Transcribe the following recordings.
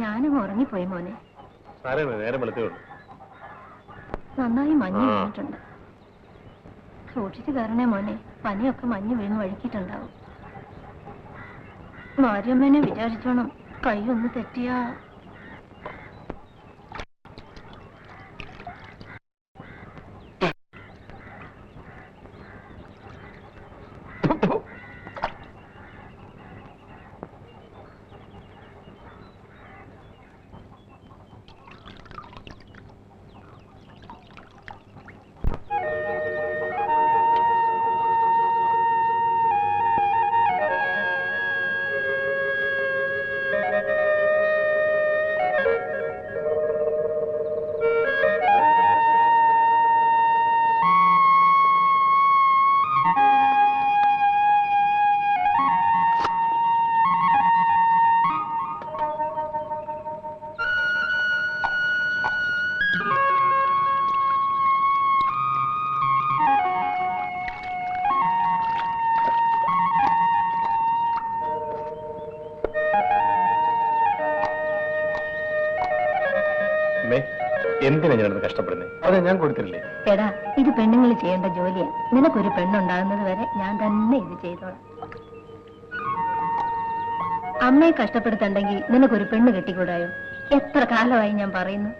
ഞാനും ഉറങ്ങിപ്പോയി മോനെ. നേരം വെളുത്തേ ഉള്ളൂ. നന്നായി മഞ്ഞ് വീണിട്ടുണ്ട്. സൂക്ഷിച്ചു കയറണേ മോനെ, പനിയൊക്കെ മഞ്ഞ് വീണ് വഴുക്കിയിട്ടുണ്ടാവും. മാരിയമ്മേനെ വിചാരിച്ചോണം, കൈ ഒന്ന് തെറ്റിയാ. എന്തിനാ ഞാനത് കഷ്ടപ്പെടുന്നത്? അതെ, ഞാൻ കൊടുത്തില്ലേ. എടാ, ഇത് പെണ്ണുങ്ങൾ ചെയ്യേണ്ട ജോലിയാ. നിനക്കൊരു പെണ്ണുണ്ടാകുന്നത് വരെ ഞാൻ തന്നെ ഇത് ചെയ്തോളാം. അമ്മയെ കഷ്ടപ്പെടുത്തണ്ടെങ്കിൽ നിനക്കൊരു പെണ്ണ് കെട്ടിക്കൂടായോ? എത്ര കാലമായി ഞാൻ പറയുന്നു.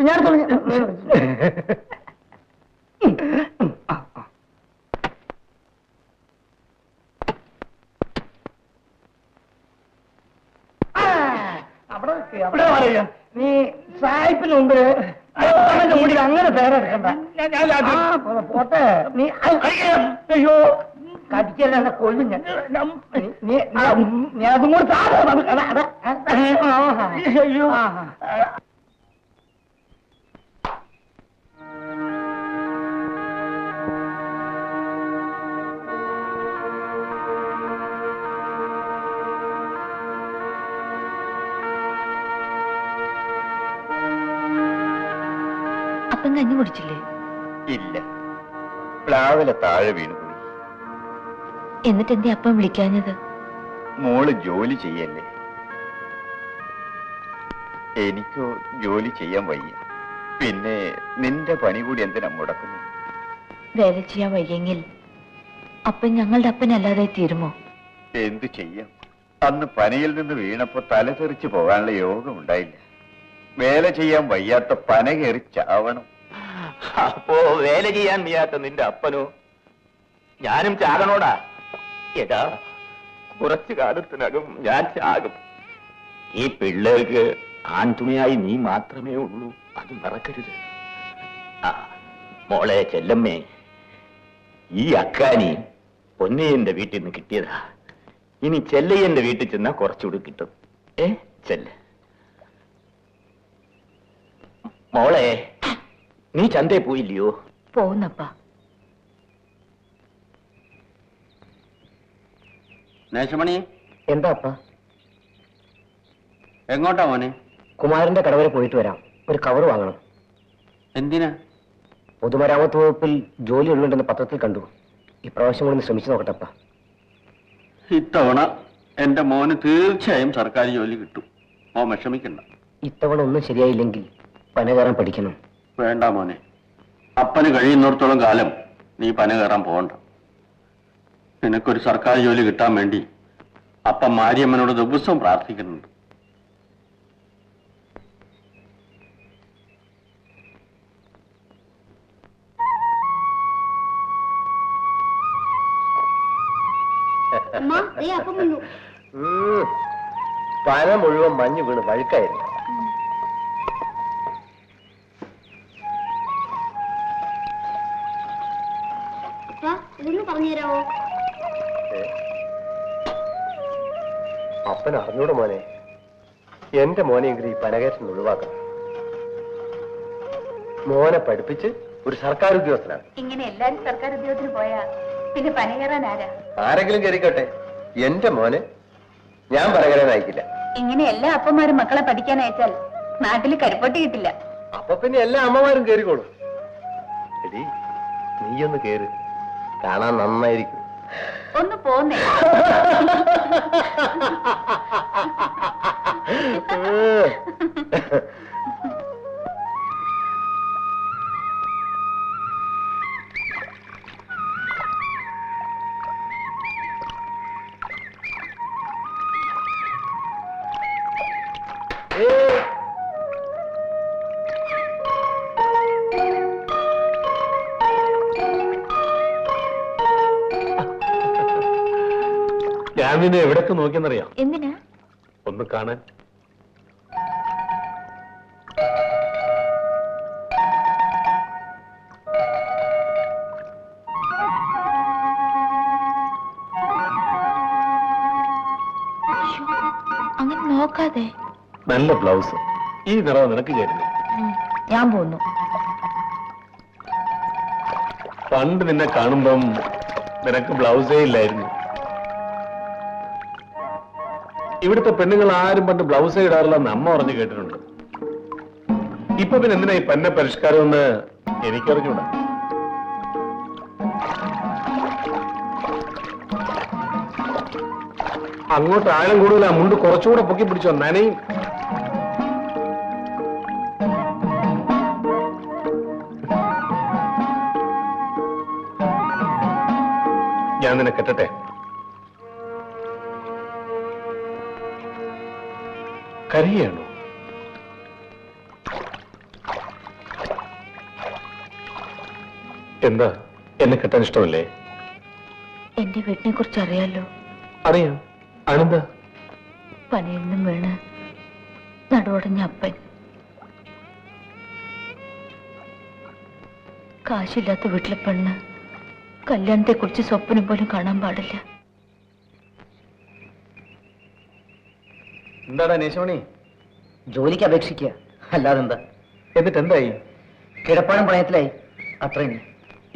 ഞാൻ അവിടെ പറയാ, നീ സായിപ്പിന് മുമ്പിൽ മുടി അങ്ങനെ പേരെടുക്കണ്ട. പോട്ടെ, നീ അയ്യോ കടിക്കല്ല കൊല്ലും ഞാൻ. നീ അതും കൂടെ അയ്യോ. അപ്പം കഞ്ഞി കുടിച്ചില്ലേ? ഇല്ല, പ്ലാവിലെ താഴെ വീണുപോയി. എന്നിട്ട് എന്തേ അപ്പം വിളിക്കാഞ്ഞത്? മോള് ജോലി ചെയ്യല്ലേ? എനിക്കോ ജോലി ചെയ്യാൻ വയ്യ. പിന്നെ നിന്റെ പണി കൂടി എന്തിനാ മുടക്കുന്നു? വേല ചെയ്യാൻ വയ്യെങ്കിൽ അപ്പം ഞങ്ങളുടെ അപ്പനല്ലാതെ തീരുമോ? എന്തു ചെയ്യാം, അന്ന് പനയിൽ നിന്ന് വീണപ്പോ തല തെറിച്ചു പോകാനുള്ള യോഗം ഉണ്ടായില്ല. വേല ചെയ്യാൻ വയ്യാത്ത പന കയറി ചാവണം. അപ്പോ വേല ചെയ്യാൻ വയ്യാത്ത നിന്റെ അപ്പനോ? ഞാനും ചാകണോടാ. ഏതാ, കുറച്ചു കാലത്തിനകം ഞാൻ ചാകും. ഈ പിള്ളേർക്ക് ആൺതുണയായി നീ മാത്രമേ ഉള്ളൂ, അത് മറക്കരുത്. ആ മോളെ ചെല്ലമ്മേ, ഈ അക്കാനി പൊന്നയ്യന്റെ വീട്ടിൽ നിന്ന് കിട്ടിയതാ. ഇനി ചെല്ലയ്യന്റെ വീട്ടിൽ ചെന്നാ കുറച്ചുകൂടി കിട്ടും. ചെല്ല മോളെ. നീ ചന്തയിൽ പോയില്ലയോ? പോകുന്നപ്പാ. നേശമണി, എന്താ അപ്പ? എങ്ങോട്ടാ മോനെ? കുമാരന്റെ കടവരെ പോയിട്ട് വരാം. ഒരു കവർ വാങ്ങണം. എന്തിനാ? പൊതുമരാമത്ത് വകുപ്പിൽ ജോലി ഉള്ളുണ്ടെന്ന് പത്രത്തിൽ കണ്ടു. ഇപ്രാവശ്യം കൂടി ശ്രമിച്ചു നോക്കട്ടപ്പ. ഇത്തവണ എന്റെ മോന് തീർച്ചയായും സർക്കാർ ജോലി കിട്ടും. മോൻ വിഷമിക്കണ്ട. ഇത്തവണ ഒന്നും ശരിയായില്ലെങ്കിൽ പന കയറാൻ പഠിക്കണം. വേണ്ട മോനെ, അപ്പന് കഴിയുന്നിടത്തോളം കാലം നീ പന കയറാൻ പോകണ്ട. നിനക്കൊരു സർക്കാർ ജോലി കിട്ടാൻ വേണ്ടി അപ്പൻ മാരിയമ്മനോട് ദിവസവും പ്രാർത്ഥിക്കുന്നുണ്ട്. പന മുഴുവൻ മഞ്ഞ് വീണ് വഴുക്കായിരുന്നു. പറഞ്ഞുതരാമോ? അപ്പൻ അറിഞ്ഞൂടെ മോനെ, എന്റെ മോനെങ്കിലും ഈ പനകയറ്റം ഒഴിവാക്കണം. മോനെ പഠിപ്പിച്ച് ഒരു സർക്കാർ ഉദ്യോഗസ്ഥനാണ്. ഇങ്ങനെ എല്ലാരും സർക്കാർ ഉദ്യോഗത്തിന് പോയാ പിന്നെ പന കയറാൻ ആരാ? ആരെങ്കിലും കയറിക്കോട്ടെ, എന്റെ മോനെ ഞാൻ പനകരാൻ അയക്കില്ല. ഇങ്ങനെ എല്ലാ അപ്പന്മാരും മക്കളെ പഠിക്കാൻ അയച്ചാൽ നാട്ടിൽ കരിപ്പൊട്ടി കിട്ടില്ല. അപ്പൊ പിന്നെ എല്ലാ അമ്മമാരും കയറിക്കോളും. എടി നീയൊന്ന് കേറ്, കാണാൻ നന്നായിരിക്കും. ഒന്ന് പോന്നേ. ഞാൻ നിന്നെ എവിടൊക്കെ നോക്കിയെന്നറിയാം? എന്തിനാ? ഒന്ന് കാണാൻ. അങ്ങനെ നോക്കാതെ. നല്ല ബ്ലൗസ്, ഈ നിറവ് നിനക്ക് ചേരുന്നു. ഞാൻ പോന്നു. പണ്ട് നിന്നെ കാണുമ്പം നിനക്ക് ബ്ലൗസേ ഇല്ലായിരുന്നു. ഇവിടുത്തെ പെണ്ണുങ്ങൾ ആരും പണ്ട് ബ്ലൗസേ ഇടാറില്ലെന്ന് അമ്മ പറഞ്ഞു കേട്ടിട്ടുണ്ട്. ഇപ്പൊ പിന്നെ എന്തിനാ ഈ പന്ന പരിഷ്കാരം എന്ന് എനിക്കറിഞ്ഞൂടാ. അങ്ങോട്ട് ആഴം കൂടുതൽ, ആ മുണ്ട് കുറച്ചുകൂടെ പൊക്കി പിടിച്ചോ, നനയും. ഞാൻ നിന്നെ കെട്ടട്ടെ? കരയാണോ? എന്താ, എന്നെ കെട്ടാൻ ഇഷ്ടമല്ലേ? എന്റെ വീട്ടിനെ കുറിച്ച് അറിയാലോ? അറിയാം. അതെന്താ? പനയിൽ നിന്നും വീണ് നടുവടഞ്ഞ അപ്പൻ, കാശില്ലാത്ത വീട്ടിലെ പെണ്ണ്, കല്യാണത്തെ കുറിച്ച് സ്വപ്നം പോലും കാണാൻ പാടില്ല. എന്താടാ നേശമണി? ജോലിക്ക് അപേക്ഷിക്കുക, അല്ലാതെന്താ? എന്നിട്ട് എന്തായി? കിടപ്പാടം പണയത്തിലായി, അത്രയും.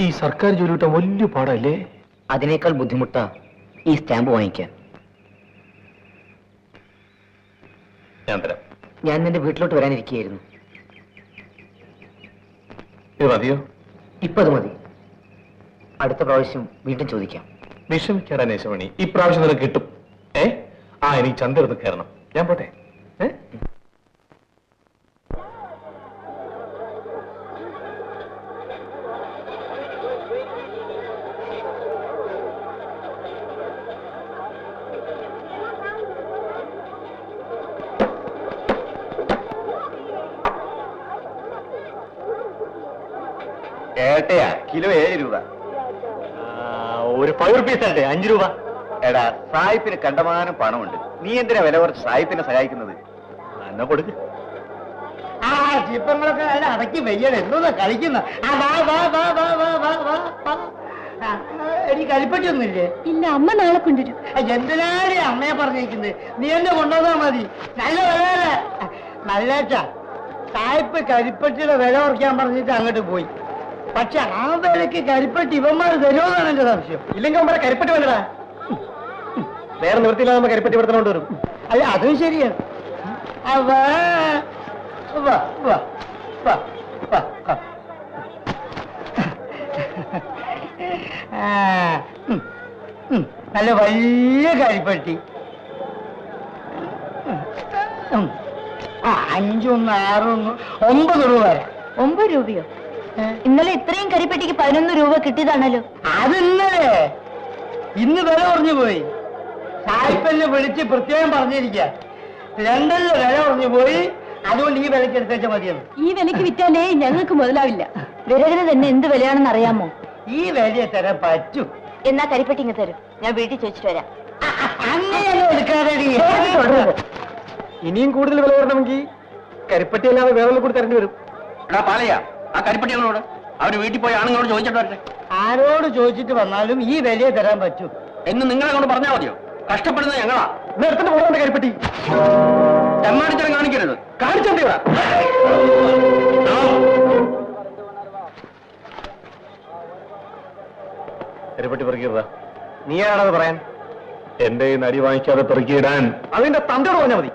ഈ സർക്കാർ ജോലി കിട്ടാൻ വലിയ പാടല്ലേ? അതിനേക്കാൾ ബുദ്ധിമുട്ടാ ഈ സ്റ്റാമ്പ് വാങ്ങിക്കാൻ. ഞാൻ തരാം. ഞാൻ നിന്റെ വീട്ടിലോട്ട് വരാനിരിക്കുകയായിരുന്നു. ഇത് മതിയോ? ഇപ്പൊ അത് മതി. അടുത്ത പ്രാവശ്യം വീണ്ടും ചോദിക്കാം. വിഷമിക്കാടാ നേശമണി, ഈ പ്രാവശ്യം നിനക്ക് കിട്ടും. എനിക്ക് ചന്തെടുത്ത് കയറണം. ഞാൻ പോട്ടെ. ഏട്ടയാ, കിലോ 7 രൂപ. ഒരു 5 റുപ്പീസ് ആട്ടെ, 5 രൂപ. എടാ, സായിപ്പിന് കണ്ടമാനം പണമുണ്ട്, നീ എന്തിനാ വില കുറച്ച് സായിപ്പിനെ സഹായിക്കുന്നത്? എന്നാ കൊടുക്ക്. ചിപ്പങ്ങളൊക്കെ അടക്കി വെയ്യണം, എന്നൊന്നാ കളിക്കുന്ന. എനിക്ക് കരിപ്പറ്റൊന്നുമില്ലേ? ഇല്ല, അമ്മ നാളെ കൊണ്ടുവരും. എന്തിനാണ് അമ്മയെ പറഞ്ഞിരിക്കുന്നത്? നീ എന്നെ കൊണ്ടുവന്നാ മതി. നല്ല വില നല്ലേച്ച. സായിപ്പ് കരിപ്പറ്റിയുടെ വില കുറയ്ക്കാൻ പറഞ്ഞിട്ട് അങ്ങോട്ട് പോയി. പക്ഷെ ആ വിലക്ക് കരിപ്പറ്റി ഇവന്മാർ തരുമെന്നാണ് എന്റെ സംശയം. ഇല്ലെങ്കിൽ അമ്മ കരിപ്പറ്റി വേണ്ടടാ. വേറെ നിവൃത്തിയില്ലാതെ കരിപ്പറ്റി കൊടുത്തോണ്ട് വരും. അല്ല, അതും ശരിയാണ്. നല്ല വലിയ കരിപ്പട്ടി. 5, 6, 9 രൂപ. 9 രൂപയോ? ഇന്നലെ ഇത്രയും കരിപ്പെട്ടിക്ക് 11 രൂപ കിട്ടിയതാണല്ലോ. അത് ഇന്നലെ. ഇന്ന് വില കുറഞ്ഞു പോയി. സായിപ്പന്നെ വിളിച്ച് പ്രത്യേകം പറഞ്ഞിരിക്കുക, ലണ്ടനിലെ വില കുറഞ്ഞു പോയി, അതുകൊണ്ട് ഈ വിലക്ക് എടുത്തേച്ചാൽ മതിയെന്ന്. ഈ വിലക്ക് വിറ്റാലേ ഞങ്ങൾക്ക് മുതലാവില്ല. വിറകിന് തന്നെ എന്ത് വിലയാണെന്ന് അറിയാമോ? ഈ വിലയെ തരാൻ പറ്റൂ. എന്നാ കരിപ്പെട്ടി ഇങ്ങ് തരും, ഞാൻ വീട്ടിൽ ചോദിച്ചിട്ട് വരാം. അങ്ങനെയല്ലേ എടുക്കാതെടി ഇനിയും കൂടുതൽ വില വരണമെങ്കിൽ കരിപ്പട്ടി അല്ലാതെ വേറെ കൂടി തരേണ്ടി വരും. എടാ പാലയ്യ, ആ കരിപ്പട്ടികളോട് അവര് വീട്ടിൽ പോയി ആണുങ്ങളോട് ചോദിച്ചിട്ട് വരട്ടെ. ആരോട് ചോദിച്ചിട്ട് വന്നാലും ഈ വിലയെ തരാൻ പറ്റൂ. എന്ന് നിങ്ങളെ കൊണ്ട് പറഞ്ഞാൽ മതിയോ? കഷ്ടപ്പെടുന്നത് ഞങ്ങളാ. നേരത്തെ പോകണ്ട കരിപ്പട്ടി ചെമ്മാടിത്തരം കാണിക്കരുത്. കാണിച്ചോണ്ടേ കരിപ്പട്ടി പെറുക്കിയതാ. നീയാണത് പറയാൻ? എന്റെ ഈ നടി വാങ്ങിക്കാതെ പെറുക്കിയിടാൻ അതിന്റെ തന്തയോട് പറഞ്ഞാൽ മതി.